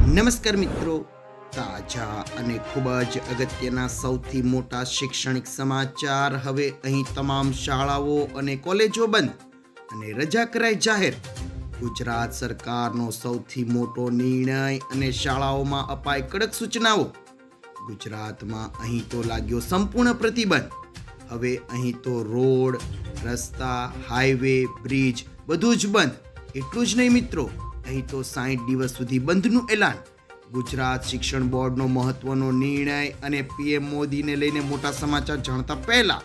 નમસ્કાર મિત્રો, તાજા અને ખૂબ જ અગત્યના સૌથી મોટા શૈક્ષણિક સમાચાર. હવે અહીં તમામ શાળાઓ અને કોલેજો બંધ અને રજા કરાઈ જાહેર. ગુજરાત સરકારનો સૌથી મોટો નિર્ણય અને શાળાઓમાં અપાય કડક સૂચનાઓ. ગુજરાતમાં અહીં તો લાગ્યો સંપૂર્ણ પ્રતિબંધ. હવે અહીં તો રોડ, રસ્તા, હાઈવે, બ્રિજ બધું જ બંધ. એટલું જ નહીં મિત્રો, અહીં તો 60 દિવસ સુધી બંધનું એલાન. ગુજરાત શિક્ષણ બોર્ડનો મહત્વનો નિર્ણય અને પીએમ મોદીને લઈને મોટા સમાચાર જાણતા પહેલા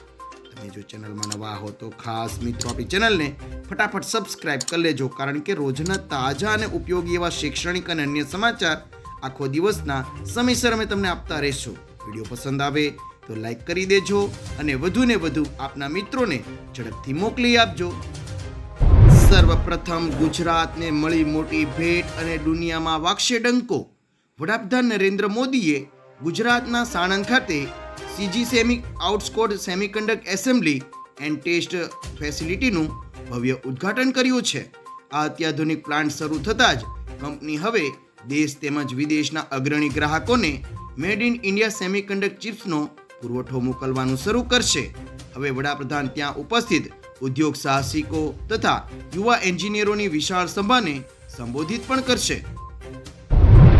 તમે જો ચેનલમાં નવા હો તો ખાસ મિત્રો આપણી ચેનલને ફટાફટ સબસ્ક્રાઇબ કરી લેજો, કારણ કે રોજના તાજા અને ઉપયોગી એવા શૈક્ષણિક અને અન્ય સમાચાર આખો દિવસના સમયસર અમે તમને આપતા રહીશું. વિડીયો પસંદ આવે તો લાઈક કરી દેજો અને વધુને વધુ આપના મિત્રોને ઝડપથી મોકલી આપજો. સર્વપ્રથમ ગુજરાતને મળી મોટી ભેટ અને દુનિયામાં વાગશે ડંકો. વડાપ્રધાન નરેન્દ્ર મોદીએ ગુજરાતના સાણંદ ખાતે CG Semi outsourced semiconductor assembly and test ફેસિલિટીનું ભવ્ય ઉદ્ઘાટન કર્યું છે. આ અત્યાધુનિક પ્લાન્ટ શરૂ થતાં જ કંપની હવે દેશ તેમજ વિદેશના અગ્રણી ગ્રાહકોને મેડ ઇન ઇન્ડિયા સેમિકન્ડક્ટર ચિપ્સનો પુરવઠો મોકલવાનું શરૂ કરશે. હવે વડાપ્રધાન ત્યાં ઉપસ્થિત ઉદ્યોગ સાહસિકો તથા યુવા એન્જિનિયરોની વિશાળ સભાને સંબોધિત પણ કરશે.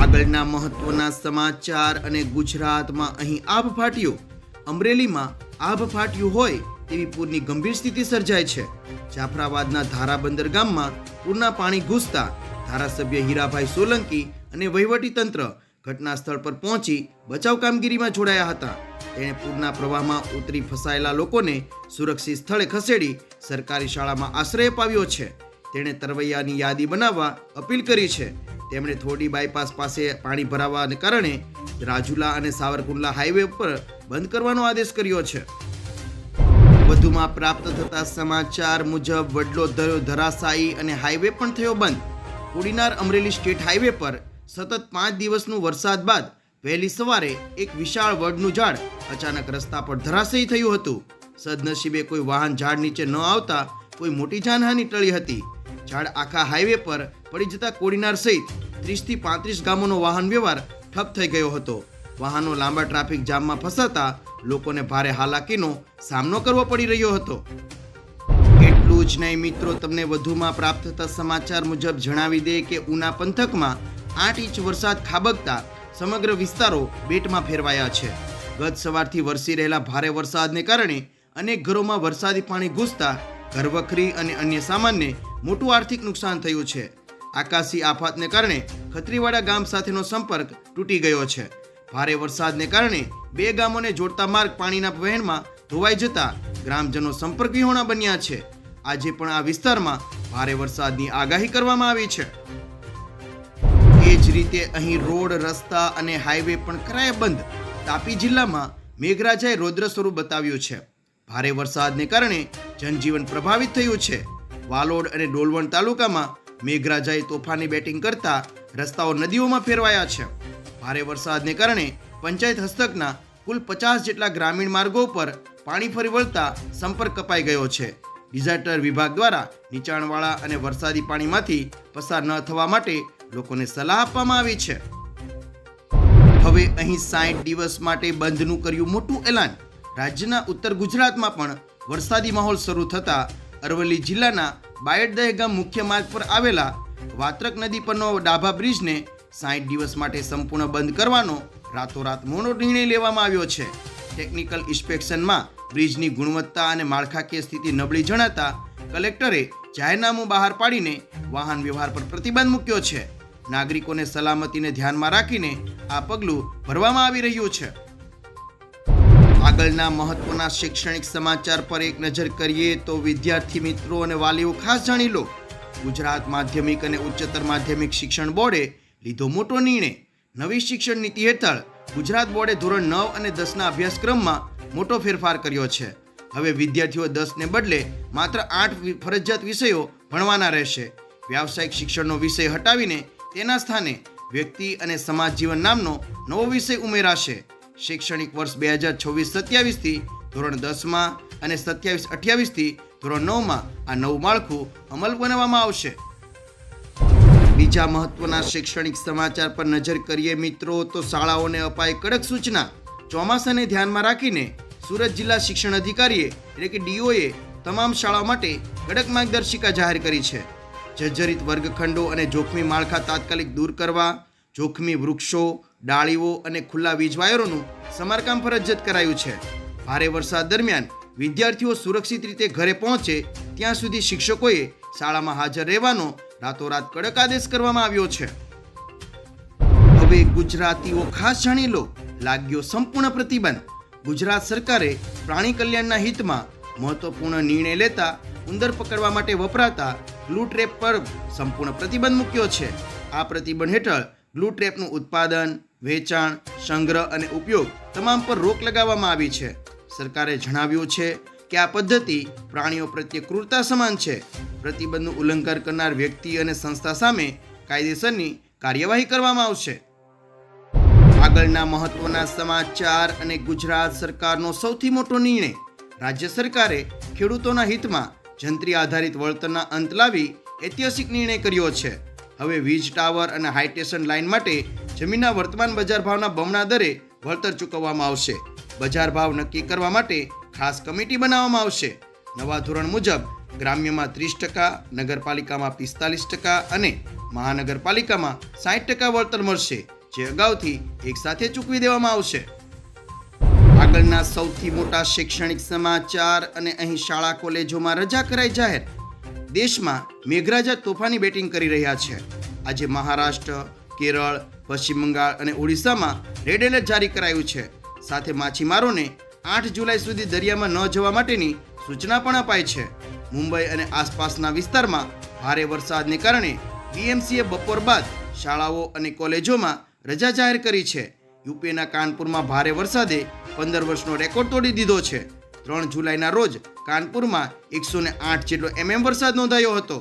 આગળના મહત્વના સમાચાર. અને ગુજરાતમાં અહીં આભ ફાટ્યું. અમરેલીમાં આભ ફાટ્યું હોય તેવી પૂરની ગંભીર સ્થિતિ સર્જાય છે. જાફરાબાદના ધારાબંદર ગામમાં પૂરના પાણી ઘૂસતા ધારાસભ્ય હીરાભાઈ સોલંકી અને વહીવટીતંત્ર ઘટના સ્થળ પર પહોંચી બચાવ કામગીરીમાં જોડાયા હતા. તેણે પૂરના પ્રવાહમાં ઉતરી ફસાયેલા લોકોને સુરક્ષિત સ્થળે ખસેડી સરકારી શાળામાં આશ્રય અપાવ્યો છે. તેણે તરવૈયાની યાદી બનાવવા અપીલ કરી છે. તેમણે થોડી બાયપાસ પાસે પાણી ભરાવાને કારણે રાજુલા અને સાવરકુંડલા હાઈવે પર બંધ કરવાનો આદેશ કર્યો છે. વધુમાં પ્રાપ્ત થતા સમાચાર મુજબ વડલો ધરાશાયી અને હાઈવે પણ થયો બંધ. કોડીનાર અમરેલી સ્ટેટ હાઈવે પર સતત 5 દિવસનું વરસાદ બાદ વહેલી સવારે એક વિશાળ વડનું ઝાડ અચાનક રસ્તા પર ધરાશાયી થયું હતું. સદનસીબે કોઈ વાહન ઝાડ નીચે ન આવતા કોઈ મોટી જાનહાનિ ટળી હતી. ઝાડ આખા હાઈવે પર પડી જતા કોડીનાર સહિત 30 થી 35 ગામોનો વાહન વ્યવહાર ઠપ થઈ ગયો હતો. વાહનો લાંબા ટ્રાફિક જામમાં ફસાતા લોકોને ભારે હાલાકીનો સામનો કરવો પડી રહ્યો હતો. એટલું જ નહીં મિત્રો, તમને વધુમાં પ્રાપ્ત થતા સમાચાર મુજબ જણાવી દે કે ઉના પંથકમાં 8 ઇંચ વરસાદ ખાબકતા સમગ્ર વિસ્તારો બેટમાં ફેરવાયા છે. ગત સવારથી વરસી રહેલા ભારે વરસાદને કારણે અનેક ઘરોમાં વરસાદી પાણી ઘૂસતા ઘરવખરી અને અન્ય સામાનને મોટું આર્થિક નુકસાન થયું છે. આકાશી આફતને કારણે ખત્રીવાડા ગામ સાથેનો સંપર્ક તૂટી ગયો છે. ભારે વરસાદને કારણે 2 ગામોને જોડતા માર્ગ પાણીના વહેણમાં ધોવાઈ જતા ગ્રામજનો સંપર્ક વિહોણા બન્યા છે. આજે પણ આ વિસ્તારમાં ભારે વરસાદની આગાહી કરવામાં આવી છે. એ જ રીતે અહીં રોડ, રસ્તા અને હાઈવે પણ કરાયા બંધ. તાપી જિલ્લામાં મેઘરાજાએ રૌદ્ર સ્વરૂપ બતાવ્યું છે. ભારે વરસાદને કારણે જનજીવન પ્રભાવિત થયું છે. વાલોડ અને ડોલવણ તાલુકામાં મેઘરાજાએ તોફાની બેટિંગ કરતા રસ્તાઓ નદીઓમાં ફેરવાયા છે. ભારે વરસાદને કારણે પંચાયત હસ્તકના કુલ 50 જેટલા ગ્રામીણ માર્ગો પર પાણી ફરી વળતા સંપર્ક કપાઈ ગયો છે. ડિઝાસ્ટર વિભાગ દ્વારા નીચાણવાળા અને વરસાદી પાણીમાંથી પસાર ન થવા માટે લોકોને સલાહ આપવામાં આવી છે. હવે અહીં 60 દિવસ માટે બંધનું કર્યું મોટું એલાન. રાજ્યના ઉત્તર ગુજરાતમાં પણ વરસાદી માહોલ શરૂ થતા અરવલ્લી જિલ્લાના બાયડ દહેગામ મુખ્ય માર્ગ પર આવેલા વાત્રક નદી પરનો ડાભા બ્રિજને 60 દિવસ માટે સંપૂર્ણ બંધ કરવાનો રાતોરાત મોટો નિર્ણય લેવામાં આવ્યો છે. ટેકનિકલ ઇન્સ્પેક્શનમાં બ્રિજની ગુણવત્તા અને માળખાકીય સ્થિતિ નબળી જણાતા કલેક્ટરે જાહેરનામું બહાર પાડીને વાહન વ્યવહાર પર પ્રતિબંધ મૂક્યો છે. નાગરિકોને સલામતીને ધ્યાનમાં રાખીને આ પગલું ભરવામાં આવી રહ્યું છે. આગળના મહત્વના શૈક્ષણિક સમાચાર પર એક નજર કરીએ તો વિદ્યાર્થી મિત્રો અને વાલીઓ ખાસ જાણી લો. ગુજરાત માધ્યમિક અને ઉચ્ચતર માધ્યમિક શિક્ષણ બોર્ડે લીધો મોટો નિર્ણય. નવી શિક્ષણ નીતિ હેઠળ ગુજરાત બોર્ડે ધોરણ 9 અને 10ના અભ્યાસક્રમમાં મોટો ફેરફાર કર્યો છે. હવે વિદ્યાર્થીઓ 10ને બદલે માત્ર 8 ફરજિયાત વિષયો ભણવાના રહેશે. વ્યાવસાયિક શિક્ષણનો વિષય હટાવીને તેના સ્થાને વ્યક્તિ અને સમાજ જીવન નામનો નવો વિષય ઉમેરાશે. શૈક્ષણિક વર્ષ 2026-27 થી ધોરણ 10માં અને 27-28 થી ધોરણ 9માં આ નવું માળખું અમલ બનાવવામાં આવશે. બીજા મહત્વના શૈક્ષણિક સમાચાર પર નજર કરીએ મિત્રો તો શાળાઓને અપાઈ કડક સૂચના. ચોમાસાને ધ્યાનમાં રાખીને સુરત જિલ્લા શિક્ષણ અધિકારીએ એટલે કે ડીઓએ તમામ શાળાઓ માટે કડક માર્ગદર્શિકા જાહેર કરી છે. જર્જરિત વર્ગખંડો અને જોખમી માળખા તાત્કાલિક દૂર કરવા, જોખમી વૃક્ષો, ડાળીઓ અને ખુલ્લા વીજ વાયરોનું સમારકામ ફરજિયાત કરાયું છે. ભારે વરસાદ દરમિયાન વિદ્યાર્થીઓ સુરક્ષિત રીતે ઘરે પહોંચે ત્યાં સુધી શિક્ષકોએ શાળામાં હાજર રહેવાનો રાતોરાત કડક આદેશ કરવામાં આવ્યો છે. હવે ગુજરાતીઓ ખાસ જાણી લો, લાગ્યો સંપૂર્ણ પ્રતિબંધ. ગુજરાત સરકારે પ્રાણી કલ્યાણના હિતમાં મહત્વપૂર્ણ નિર્ણય લેતા ઉંદર પકડવા માટે વપરાતા ગ્લુ ટ્રેપ પર સંપૂર્ણ પ્રતિબંધ મૂક્યો છે. આ પ્રતિબંધ હેઠળ ગ્લુ ટ્રેપનું ઉત્પાદન, વેચાણ, સંગ્રહ અને ઉપયોગ તમામ પર રોક લગાવવામાં આવી છે. સરકારે જણાવ્યું છે કે આ પદ્ધતિ પ્રાણીઓ પ્રત્યે ક્રૂરતા સમાન છે. પ્રતિબંધનું ઉલ્લંઘન કરનાર વ્યક્તિ અને સંસ્થા સામે કાયદેસરની કાર્યવાહી કરવામાં આવશે. આગળના મહત્વના સમાચાર અને ગુજરાત સરકારનો સૌથી મોટો નિર્ણય. રાજ્ય સરકારે ખેડૂતોના હિતમાં જંત્રી આધારિત વળતરના અંત લાવી ઐતિહાસિક નિર્ણય કર્યો છે. હવે વીજ ટાવર અને હાઈટેશન લાઇન માટે જમીનના વર્તમાન બજાર ભાવના બમણા દરે વળતર ચૂકવવામાં આવશે. બજાર ભાવ નક્કી કરવા માટે ખાસ કમિટી બનાવવામાં આવશે. નવા ધોરણ મુજબ ગ્રામ્યમાં 30%, નગરપાલિકામાં 45% અને મહાનગરપાલિકામાં 60% વળતર મળશે, જે અગાઉથી એકસાથે ચૂકવી દેવામાં આવશે. આગળના સૌથી મોટા શૈક્ષણિક સમાચાર અને અહીં શાળા કોલેજોમાં રજા કરાઈ જાહેર. દેશમાં મેઘરાજા તોફાની બેટિંગ કરી રહ્યા છે. આજે મહારાષ્ટ્ર, કેરળ, પશ્ચિમ બંગાળ અને ઓડિશામાં રેડ એલર્ટ જારી કરાયું છે. સાથે માછીમારોને 8 જુલાઈ સુધી દરિયામાં ન જવા માટેની સૂચના પણ અપાઈ છે. મુંબઈ અને આસપાસના વિસ્તારમાં ભારે વરસાદને કારણે બીએમસીએ બપોર બાદ શાળાઓ અને કોલેજોમાં રજા જાહેર કરી છે. યુપીના કાનપુરમાં ભારે વરસાદે 15 વર્ષનો રેકોર્ડ તોડી દીધો છે. 3 જુલાઈના રોજ કાનપુરમાં 108 જેટલો mm વરસાદ નોંધાયો હતો.